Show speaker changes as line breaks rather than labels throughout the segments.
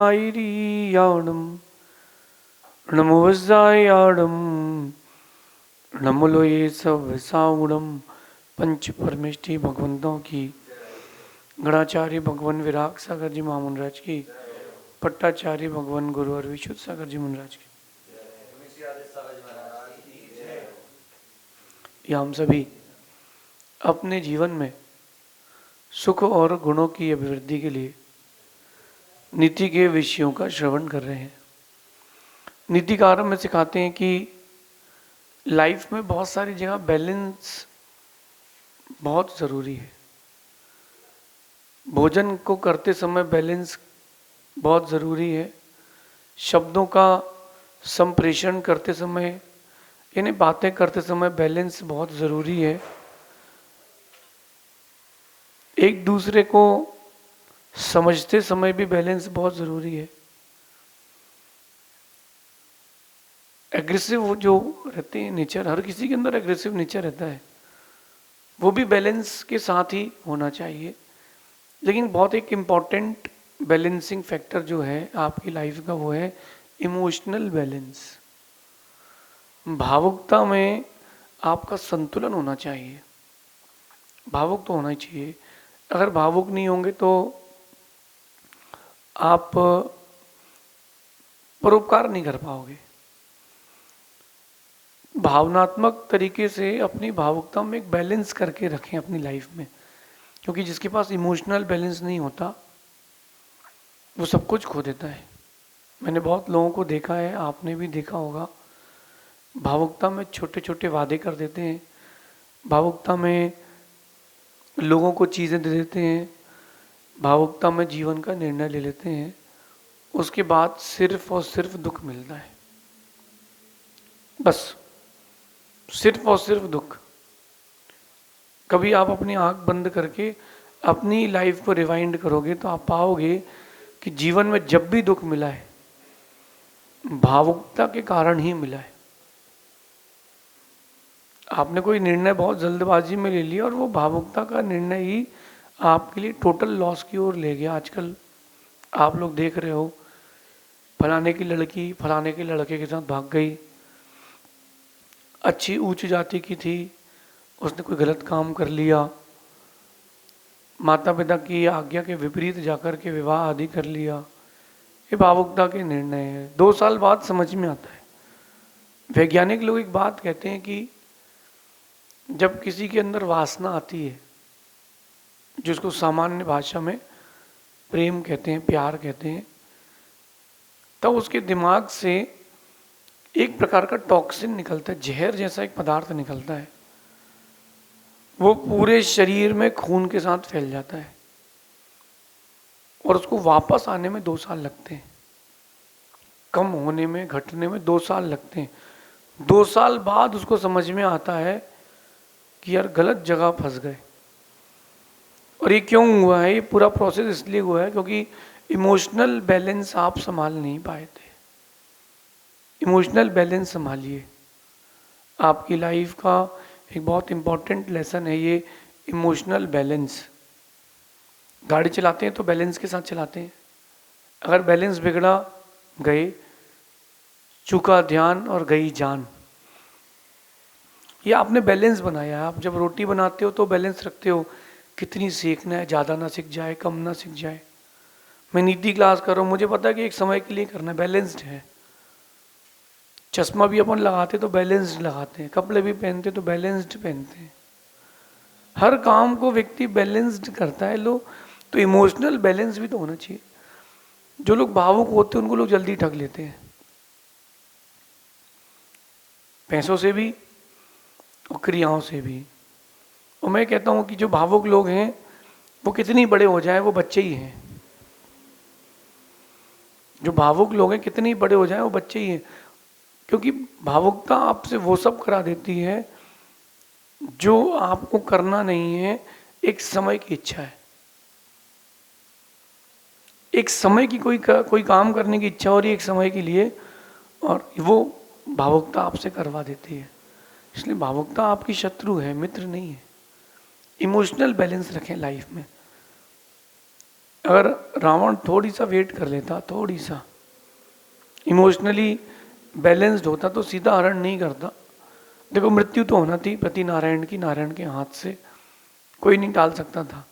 ഐരീയാണം नमोवज्जायाणं नमोलो ये सब साउणम पंच परमेष्टि भगवंतों की गणाचार्य भगवान विराग सागर जी महामुनराज की पट्टाचार्य भगवान गुरु और विशुद्ध सागर जी मुनराज की ये हम सभी अपने जीवन में सुख और गुणों की अभिवृद्धि के लिए नीति के विषयों का श्रवण कर रहे हैं। नीतिकार में सिखाते हैं कि लाइफ में बहुत सारी जगह बैलेंस बहुत ज़रूरी है। भोजन को करते समय बैलेंस बहुत ज़रूरी है। शब्दों का संप्रेषण करते समय यानी बातें करते समय बैलेंस बहुत ज़रूरी है। एक दूसरे को समझते समय भी बैलेंस बहुत ज़रूरी है। एग्रेसिव जो रहते हैं नेचर, हर किसी के अंदर एग्रेसिव नेचर रहता है, वो भी बैलेंस के साथ ही होना चाहिए। लेकिन बहुत एक इम्पॉर्टेंट बैलेंसिंग फैक्टर जो है आपकी लाइफ का वो है इमोशनल बैलेंस। भावुकता में आपका संतुलन होना चाहिए। भावुक तो होना ही चाहिए। अगर भावुक नहीं होंगे तो आप परोपकार नहीं कर पाओगे। भावनात्मक तरीके से अपनी भावुकता में एक बैलेंस करके रखें अपनी लाइफ में, क्योंकि जिसके पास इमोशनल बैलेंस नहीं होता वो सब कुछ खो देता है। मैंने बहुत लोगों को देखा है, आपने भी देखा होगा, भावुकता में छोटे छोटे वादे कर देते हैं, भावुकता में लोगों को चीज़ें दे देते हैं, भावुकता में जीवन का निर्णय ले लेते हैं, उसके बाद सिर्फ और सिर्फ दुख मिलता है। बस सिर्फ और सिर्फ दुख। कभी आप अपनी आंख बंद करके अपनी लाइफ को रिवाइंड करोगे तो आप पाओगे कि जीवन में जब भी दुख मिला है भावुकता के कारण ही मिला है। आपने कोई निर्णय बहुत जल्दबाजी में ले लिया और वो भावुकता का निर्णय ही आपके लिए टोटल लॉस की ओर ले गया। आजकल आप लोग देख रहे हो, फलाने की लड़की फलाने के लड़के के साथ भाग गई, अच्छी उच्च जाति की थी, उसने कोई गलत काम कर लिया, माता पिता की आज्ञा के विपरीत जाकर के विवाह आदि कर लिया। ये भावुकता के निर्णय है। 2 साल बाद समझ में आता है। वैज्ञानिक लोग एक बात कहते हैं कि जब किसी के अंदर वासना आती है, जिसको सामान्य भाषा में प्रेम कहते हैं, प्यार कहते हैं, तब उसके दिमाग से एक प्रकार का टॉक्सिन निकलता है, जहर जैसा एक पदार्थ निकलता है। वो पूरे शरीर में खून के साथ फैल जाता है और उसको वापस आने में 2 साल लगते हैं। कम होने में, घटने में 2 साल लगते हैं। 2 साल बाद उसको समझ में आता है कि यार गलत जगह फंस गए। और ये क्यों हुआ है? ये पूरा प्रोसेस इसलिए हुआ है क्योंकि इमोशनल बैलेंस आप संभाल नहीं पाए थे। इमोशनल बैलेंस संभालिए। आपकी लाइफ का एक बहुत इम्पॉर्टेंट लेसन है ये इमोशनल बैलेंस। गाड़ी चलाते हैं तो बैलेंस के साथ चलाते हैं। अगर बैलेंस बिगड़ा, गए, चूका ध्यान और गई जान। ये आपने बैलेंस बनाया है। आप जब रोटी बनाते हो तो बैलेंस रखते हो, कितनी सेकना है, ज़्यादा ना सिक जाए, कम ना सिक जाए। मैं नीति क्लास कर रहा हूँ, मुझे पता है कि एक समय के लिए करना है, बैलेंस्ड है। चश्मा भी अपन लगाते तो बैलेंस्ड लगाते हैं, कपड़े भी पहनते तो बैलेंस्ड पहनते हैं। हर काम को व्यक्ति बैलेंस्ड करता है। लो तो इमोशनल बैलेंस भी तो होना चाहिए। जो लोग भावुक होते हैं उनको लोग जल्दी ठग लेते हैं, पैसों से भी और क्रियाओं से भी। और मैं कहता हूँ कि जो भावुक लोग हैं वो कितनी बड़े हो जाए वो बच्चे ही हैं। जो भावुक लोग हैं कितने बड़े हो जाए वो बच्चे ही हैं, क्योंकि भावुकता आपसे वो सब करा देती है जो आपको करना नहीं है। एक समय की इच्छा है, एक समय की कोई काम करने की इच्छा हो रही है एक समय के लिए, और वो भावुकता आपसे करवा देती है। इसलिए भावुकता आपकी शत्रु है, मित्र नहीं है। इमोशनल बैलेंस रखें लाइफ में। अगर रावण थोड़ी सा वेट कर लेता, थोड़ी सा इमोशनली बैलेंस्ड होता तो सीधा हरण नहीं करता। देखो मृत्यु तो होना थी पति नारायण की, नारायण के हाथ से कोई नहीं टाल सकता था,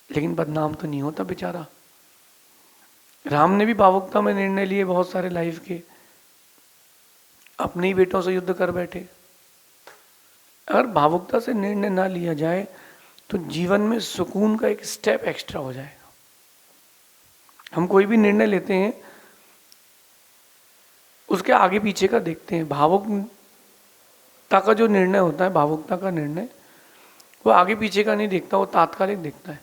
लेकिन बदनाम तो नहीं होता बेचारा। राम ने भी भावुकता में निर्णय लिए बहुत सारे लाइफ के, अपने ही बेटों से युद्ध कर बैठे। अगर भावुकता से निर्णय ना लिया जाए तो जीवन में सुकून का एक स्टेप एक्स्ट्रा हो जाएगा। हम कोई भी निर्णय लेते हैं उसके आगे पीछे का देखते हैं। भावुकता का जो निर्णय होता है, भावुकता का निर्णय, वो आगे पीछे का नहीं देखता, वो तात्कालिक देखता है।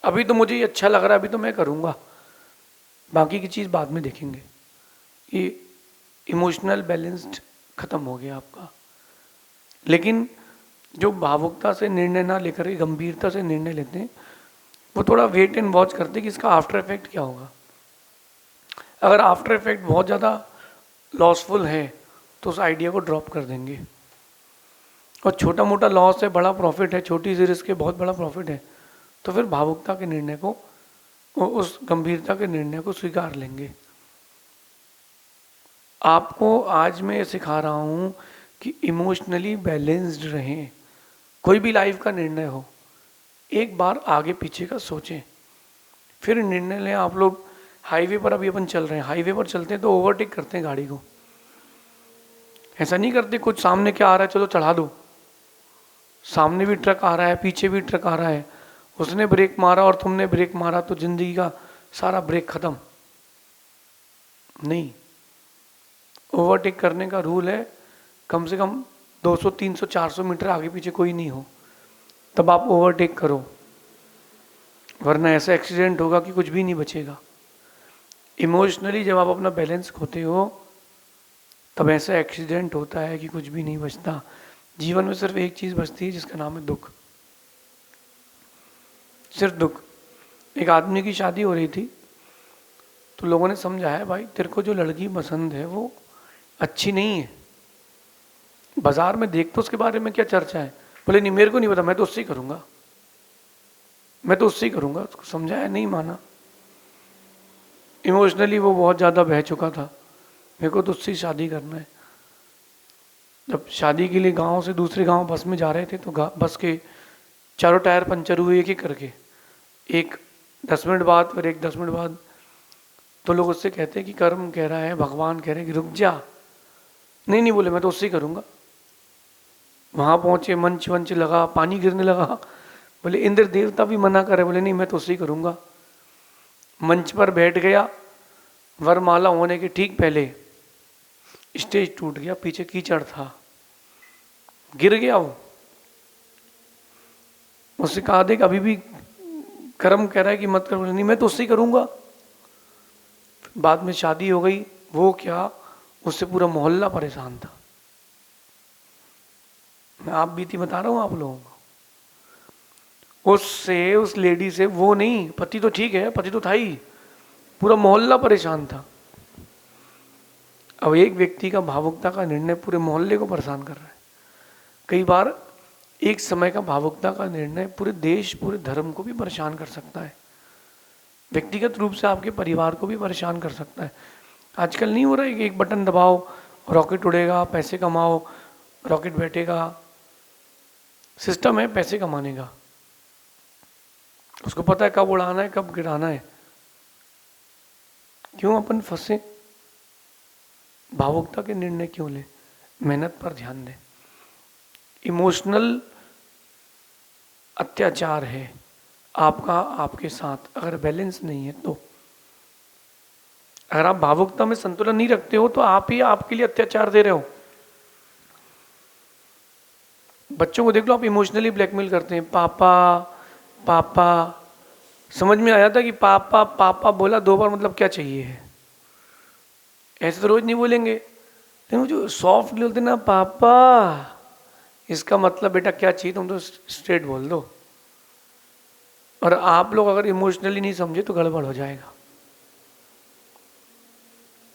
अभी तो मुझे ये अच्छा लग रहा है, अभी तो मैं करूँगा, बाकी की चीज़ बाद में देखेंगे। ये इमोशनल बैलेंस्ड खत्म हो गया आपका। लेकिन जो भावुकता से निर्णय ना लेकर के गंभीरता से निर्णय लेते हैं, वो थोड़ा वेट एंड वॉच करते हैं कि इसका आफ्टर इफेक्ट क्या होगा। अगर आफ्टर इफेक्ट बहुत ज़्यादा लॉसफुल है तो उस आइडिया को ड्रॉप कर देंगे। और छोटा मोटा लॉस है, बड़ा प्रॉफिट है, छोटी सी रिस्क है, बहुत बड़ा प्रॉफिट है, तो फिर भावुकता के निर्णय को, उस गंभीरता के निर्णय को स्वीकार लेंगे। आपको आज मैं सिखा रहा हूँ कि इमोशनली बैलेंस्ड रहें। कोई भी लाइफ का निर्णय हो, एक बार आगे पीछे का सोचें, फिर निर्णय लें। आप लोग हाईवे पर अभी अपन चल रहे हैं, हाईवे पर चलते हैं तो ओवरटेक करते हैं गाड़ी को, ऐसा नहीं करते कुछ सामने क्या आ रहा है चलो चढ़ा दो। सामने भी ट्रक आ रहा है, पीछे भी ट्रक आ रहा है, उसने ब्रेक मारा और तुमने ब्रेक मारा तो जिंदगी का सारा ब्रेक खत्म नहीं। ओवरटेक करने का रूल है कम से कम 200, 300, 400 मीटर आगे पीछे कोई नहीं हो तब आप ओवरटेक करो, वरना ऐसा एक्सीडेंट होगा कि कुछ भी नहीं बचेगा। इमोशनली जब आप अपना बैलेंस खोते हो तब ऐसा एक्सीडेंट होता है कि कुछ भी नहीं बचता। जीवन में सिर्फ एक चीज़ बचती है जिसका नाम है दुख, सिर्फ दुख। एक आदमी की शादी हो रही थी तो लोगों ने समझाया भाई तेरे को जो लड़की पसंद है वो अच्छी नहीं है, बाजार में देख तो उसके बारे में क्या चर्चा है। बोले नहीं मेरे को नहीं पता, मैं तो उससे ही करूँगा, मैं तो उससे ही करूँगा। उसको समझाया, नहीं माना। इमोशनली वो बहुत ज़्यादा बह चुका था, मेरे को तो उससे ही शादी करना है। जब शादी के लिए गांव से दूसरे गांव बस में जा रहे थे तो बस के चारों टायर पंचर हुए एक एक करके, एक 10 मिनट बाद, फिर एक 10 मिनट बाद। तो लोग उससे कहते हैं कि कर्म कह रहा है, भगवान कह रहे हैं कि रुक जा। नहीं नहीं बोले मैं तो उससे ही करूँगा। वहाँ पहुँचे, मंच वंच लगा, पानी गिरने लगा। बोले इंद्र देवता भी मना कर रहे, बोले नहीं मैं तो उससे ही करूँगा। मंच पर बैठ गया, वरमाला होने के ठीक पहले स्टेज टूट गया, पीछे कीचड़ था, गिर गया वो। उससे कहा देख अभी भी कर्म कह रहा है कि मत कर, बोले नहीं मैं तो उससे ही करूँगा। बाद में शादी हो गई, वो क्या, उससे पूरा मोहल्ला परेशान था। मैं आप बीती बता रहा हूँ आप लोगों को। उससे, उस लेडी से, वो नहीं, पति तो ठीक है, पति तो था ही, पूरा मोहल्ला परेशान था। अब एक व्यक्ति का भावुकता का निर्णय पूरे मोहल्ले को परेशान कर रहा है। कई बार एक समय का भावुकता का निर्णय पूरे देश, पूरे धर्म को भी परेशान कर सकता है। व्यक्तिगत रूप से आपके परिवार को भी परेशान कर सकता है। आजकल नहीं हो रहा है कि एक बटन दबाओ रॉकेट उड़ेगा, पैसे कमाओ, रॉकेट बैठेगा। सिस्टम है पैसे कमाने का, उसको पता है कब उड़ाना है, कब गिराना है। क्यों अपन फंसे? भावुकता के निर्णय क्यों ले? मेहनत पर ध्यान दें। इमोशनल अत्याचार है आपका आपके साथ, अगर बैलेंस नहीं है तो। अगर आप भावुकता में संतुलन नहीं रखते हो तो आप ही आपके लिए अत्याचार दे रहे हो। बच्चों को देख लो, आप इमोशनली ब्लैकमेल करते हैं, पापा पापा। समझ में आया था कि पापा पापा बोला 2 बार मतलब क्या चाहिए है। ऐसे तो रोज नहीं बोलेंगे, लेकिन जो सॉफ्ट बोलते ना पापा, इसका मतलब बेटा क्या चाहिए तुम तो स्ट्रेट बोल दो। और आप लोग अगर इमोशनली नहीं समझे तो गड़बड़ हो जाएगा।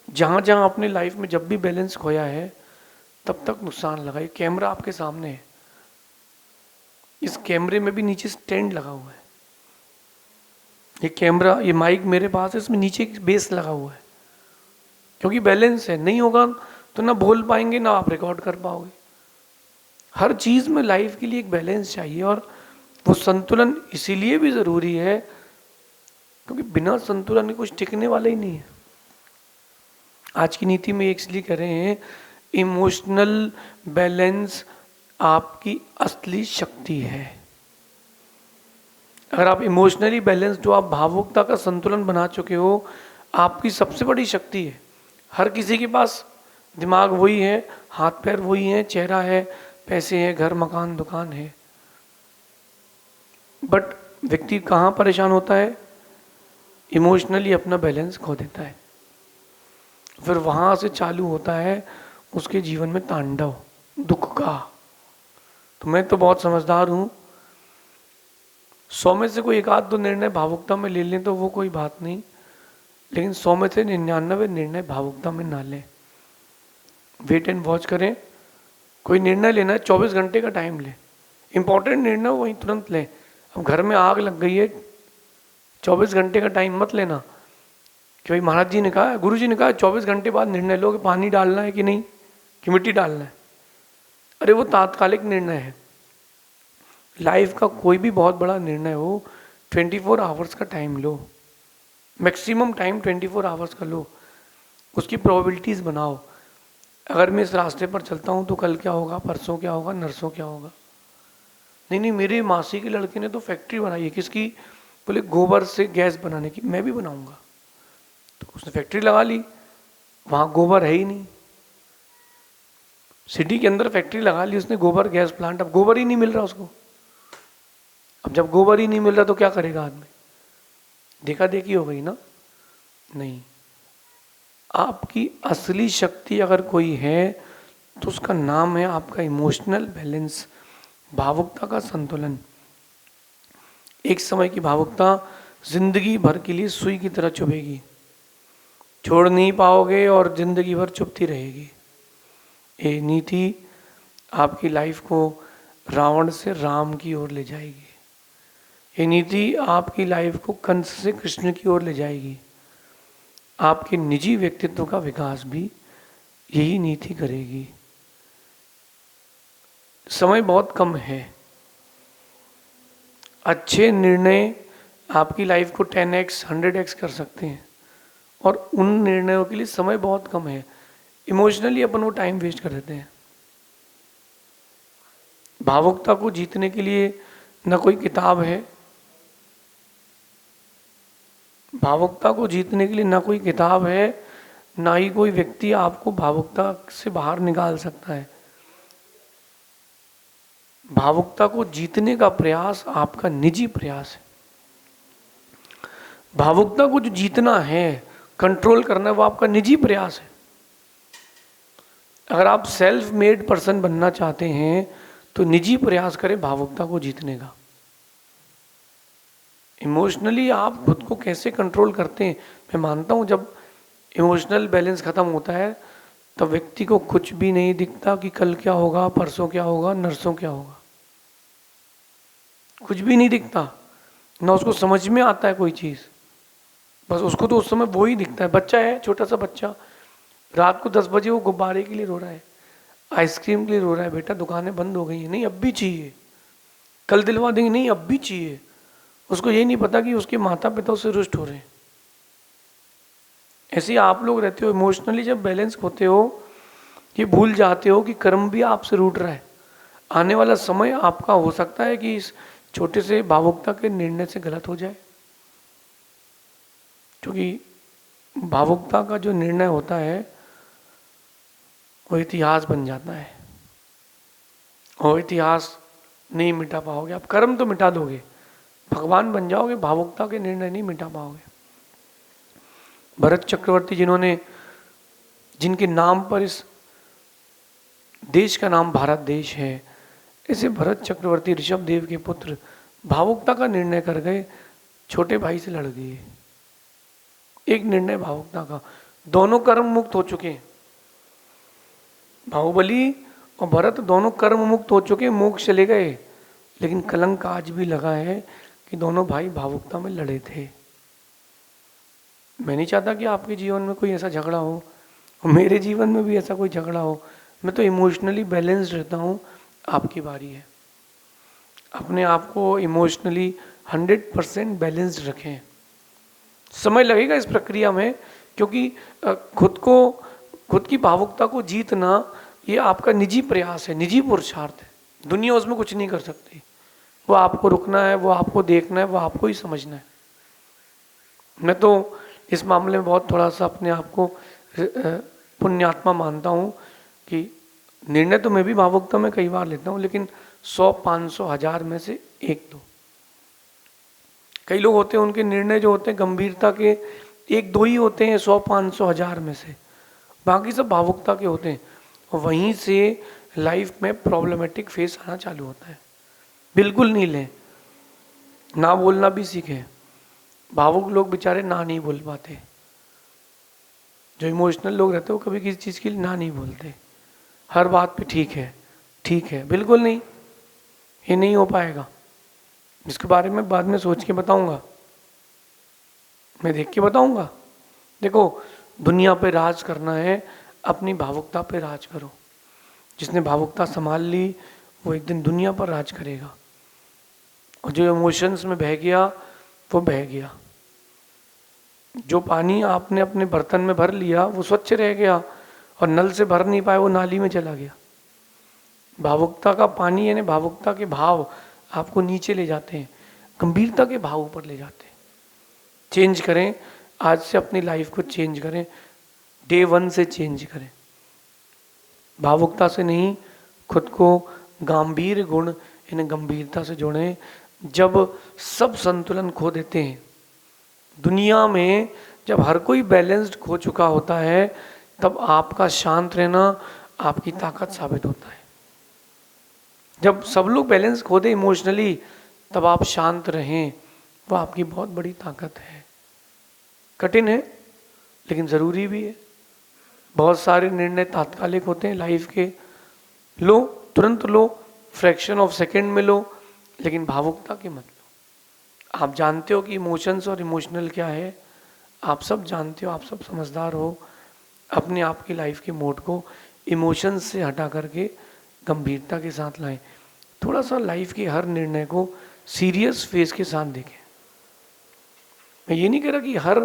जहां जहां अपनी लाइफ में जब भी बैलेंस खोया है तब तक नुकसान लगा। ये कैमरा आपके सामने है, इस कैमरे में भी नीचे स्टैंड लगा हुआ है, ये कैमरा, ये माइक मेरे पास है, इसमें नीचे एक बेस लगा हुआ है, क्योंकि बैलेंस है। नहीं होगा तो ना बोल पाएंगे ना आप रिकॉर्ड कर पाओगे। हर चीज में लाइफ के लिए एक बैलेंस चाहिए, और वो संतुलन इसीलिए भी जरूरी है क्योंकि बिना संतुलन के कुछ टिकने वाला ही नहीं है। आज की नीति में इसलिए कह रहे हैं, इमोशनल बैलेंस आपकी असली शक्ति है। अगर आप इमोशनली बैलेंस, जो आप भावुकता का संतुलन बना चुके हो, आपकी सबसे बड़ी शक्ति है। हर किसी के पास दिमाग वही है, हाथ पैर वही है, चेहरा है, पैसे हैं, घर मकान दुकान है, बट व्यक्ति कहाँ परेशान होता है? इमोशनली अपना बैलेंस खो देता है। फिर वहां से चालू होता है उसके जीवन में तांडव दुख का। तो मैं तो बहुत समझदार हूं, 100 में से कोई एक आध दो निर्णय भावुकता में ले लें तो वो कोई बात नहीं, लेकिन 100 में से 99 निर्णय भावुकता में ना लें। वेट एंड वॉच करें। कोई निर्णय लेना है 24 घंटे का टाइम लें, इंपॉर्टेंट निर्णय वहीं तुरंत लें। अब घर में आग लग गई है, 24 घंटे का टाइम मत लेना कि भाई महाराज जी ने कहा, गुरु जी ने कहा 24 घंटे बाद निर्णय लो कि पानी डालना है कि नहीं, कि मिट्टी डालना है। अरे वो तात्कालिक निर्णय है। लाइफ का कोई भी बहुत बड़ा निर्णय हो, 24 आवर्स का टाइम लो, मैक्सिमम टाइम 24 आवर्स का लो, उसकी प्रोबेबिलिटीज बनाओ। अगर मैं इस रास्ते पर चलता हूँ तो कल क्या होगा, परसों क्या होगा, नरसों क्या होगा। नहीं नहीं, मेरे मासी के लड़के ने तो फैक्ट्री बनाई है, किसकी? बोले गोबर से गैस बनाने की, मैं भी बनाऊंगा। तो उसने फैक्ट्री लगा ली, वहां गोबर है ही नहीं। सिटी के अंदर फैक्ट्री लगा ली उसने, गोबर गैस प्लांट, अब गोबर ही नहीं मिल रहा उसको। अब जब गोबर ही नहीं मिल रहा तो क्या करेगा आदमी? देखा देखी हो गई ना? नहीं। आपकी असली शक्ति अगर कोई है तो उसका नाम है आपका इमोशनल बैलेंस, भावुकता का संतुलन। एक समय की भावुकता जिंदगी भर के लिए सुई की तरह चुभेगी, छोड़ नहीं पाओगे और जिंदगी भर चुभती रहेगी। ये नीति आपकी लाइफ को रावण से राम की ओर ले जाएगी। ये नीति आपकी लाइफ को कंस से कृष्ण की ओर ले जाएगी। आपके निजी व्यक्तित्व का विकास भी यही नीति करेगी। समय बहुत कम है, अच्छे निर्णय आपकी लाइफ को 10x 100x कर सकते हैं, और उन निर्णयों के लिए समय बहुत कम है। इमोशनली अपन वो टाइम वेस्ट कर देते हैं। भावुकता को जीतने के लिए न कोई किताब है, भावुकता को जीतने के लिए ना कोई किताब है, ना ही कोई व्यक्ति आपको भावुकता से बाहर निकाल सकता है। भावुकता को जीतने का प्रयास आपका निजी प्रयास है। भावुकता को जो जीतना है, कंट्रोल करना है, वो आपका निजी प्रयास है। अगर आप सेल्फ मेड पर्सन बनना चाहते हैं तो निजी प्रयास करें भावुकता को जीतने का। इमोशनली आप खुद को कैसे कंट्रोल करते हैं? मैं मानता हूं जब इमोशनल बैलेंस खत्म होता है तब व्यक्ति को कुछ भी नहीं दिखता कि कल क्या होगा, परसों क्या होगा, नरसों क्या होगा। कुछ भी नहीं दिखता, ना उसको समझ में आता है कोई चीज। बस उसको तो उस समय वो ही दिखता है। बच्चा है, छोटा सा बच्चा, रात को 10 बजे वो गुब्बारे के लिए रो रहा है, आइसक्रीम के लिए रो रहा है। बेटा दुकानें बंद हो गई हैं, नहीं अब भी चाहिए, कल दिलवा देंगे, नहीं अब भी चाहिए। उसको ये नहीं पता कि उसके माता पिता उससे रुष्ट हो रहे हैं। ऐसे आप लोग रहते हो, इमोशनली जब बैलेंस होते हो, ये भूल जाते हो कि कर्म भी आपसे रूठ रहा है। आने वाला समय आपका हो सकता है कि इस छोटे से भावुकता के निर्णय से गलत हो जाए, क्योंकि भावुकता का जो निर्णय होता है वो इतिहास बन जाता है, और इतिहास नहीं मिटा पाओगे आप। कर्म तो मिटा दोगे, भगवान बन जाओगे, भावुकता के निर्णय नहीं मिटा पाओगे। भरत चक्रवर्ती, जिनके नाम पर इस देश का नाम भारत देश है, ऐसे भरत चक्रवर्ती ऋषभ देव के पुत्र भावुकता का निर्णय कर गए, छोटे भाई से लड़ गए। एक निर्णय भावुकता का, दोनों कर्म मुक्त हो चुके हैं। बाहुबली और भरत दोनों कर्म मुक्त हो चुके, मोक्ष चले गए, लेकिन कलंक आज भी लगा है कि दोनों भाई भावुकता में लड़े थे। मैं नहीं चाहता कि आपके जीवन में कोई ऐसा झगड़ा हो और मेरे जीवन में भी ऐसा कोई झगड़ा हो। मैं तो इमोशनली बैलेंस्ड रहता हूँ। आपकी बारी है, अपने आप को इमोशनली 100% बैलेंस्ड रखें। समय लगेगा इस प्रक्रिया में, क्योंकि खुद की भावुकता को जीतना ये आपका निजी प्रयास है, निजी पुरुषार्थ है। दुनिया उसमें कुछ नहीं कर सकती। वो आपको रुकना है, वो आपको देखना है, वो आपको ही समझना है। मैं तो इस मामले में बहुत थोड़ा सा अपने आप को पुण्यात्मा मानता हूँ कि निर्णय तो मैं भी भावुकता में कई बार लेता हूँ, लेकिन 100, 500, 1000 में से 1-2। कई लोग होते हैं उनके निर्णय जो होते हैं गंभीरता के 1-2 ही होते हैं 100, 500, 1000 में से, बाकी सब भावुकता के होते हैं। और वहीं से लाइफ में प्रॉब्लमेटिक फेस आना चालू होता है। बिल्कुल नहीं लें, ना बोलना भी सीखें। भावुक लोग बेचारे ना नहीं बोल पाते। जो इमोशनल लोग रहते हैं वो कभी किसी चीज़ के लिए ना नहीं बोलते। हर बात पे ठीक है, ठीक है, बिल्कुल नहीं, ये नहीं हो पाएगा। इसके बारे में बाद में सोच के बताऊंगा, मैं देख के बताऊंगा। देखो, दुनिया पे राज करना है, अपनी भावुकता पे राज करो। जिसने भावुकता संभाल ली वो एक दिन दुनिया पर राज करेगा। और जो इमोशंस में बह गया वो बह गया। जो पानी आपने अपने बर्तन में भर लिया वो स्वच्छ रह गया, और नल से भर नहीं पाए वो नाली में चला गया। भावुकता का पानी यानी भावुकता के भाव आपको नीचे ले जाते हैं, गंभीरता के भाव ऊपर ले जाते हैं। चेंज करें, आज से अपनी लाइफ को चेंज करें, डे 1 से चेंज करें। भावुकता से नहीं, खुद को गंभीर गुण यानी गंभीरता से जोड़ें। जब सब संतुलन खो देते हैं दुनिया में, जब हर कोई बैलेंस्ड खो चुका होता है, तब आपका शांत रहना आपकी ताकत साबित होता है। जब सब लोग बैलेंस खो दे इमोशनली, तब आप शांत रहें, वो आपकी बहुत बड़ी ताकत है। कठिन है लेकिन ज़रूरी भी है। बहुत सारे निर्णय तात्कालिक होते हैं लाइफ के, लो, तुरंत लो, फ्रैक्शन ऑफ सेकंड में लो, लेकिन भावुकता के मत लो। आप जानते हो कि इमोशंस और इमोशनल क्या है, आप सब जानते हो, आप सब समझदार हो। अपने आप की लाइफ के मोड को इमोशंस से हटा करके गंभीरता के साथ लाएं। थोड़ा सा लाइफ के हर निर्णय को सीरियस फेस के साथ देखें। मैं ये नहीं कह रहा कि हर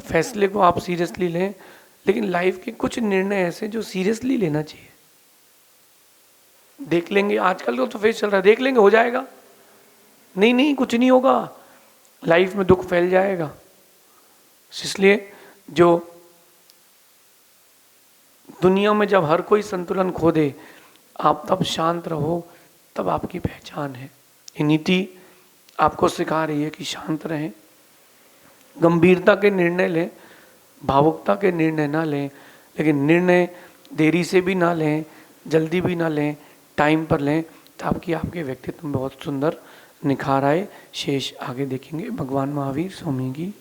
फैसले को आप सीरियसली लें, लेकिन लाइफ के कुछ निर्णय ऐसे जो सीरियसली लेना चाहिए। देख लेंगे, आजकल तो फेस चल रहा है, देख लेंगे हो जाएगा। नहीं नहीं, कुछ नहीं होगा, लाइफ में दुख फैल जाएगा। इसलिए जो दुनिया में जब हर कोई संतुलन खो दे, आप तब शांत रहो, तब आपकी पहचान है। ये नीति आपको सिखा रही है कि शांत रहें, गंभीरता के निर्णय लें, भावुकता के निर्णय ना लें, लेकिन निर्णय देरी से भी ना लें, जल्दी भी ना लें, टाइम पर लें, ताकि आपके व्यक्तित्व में बहुत सुंदर निखार आए। शेष आगे देखेंगे। भगवान महावीर स्वामी की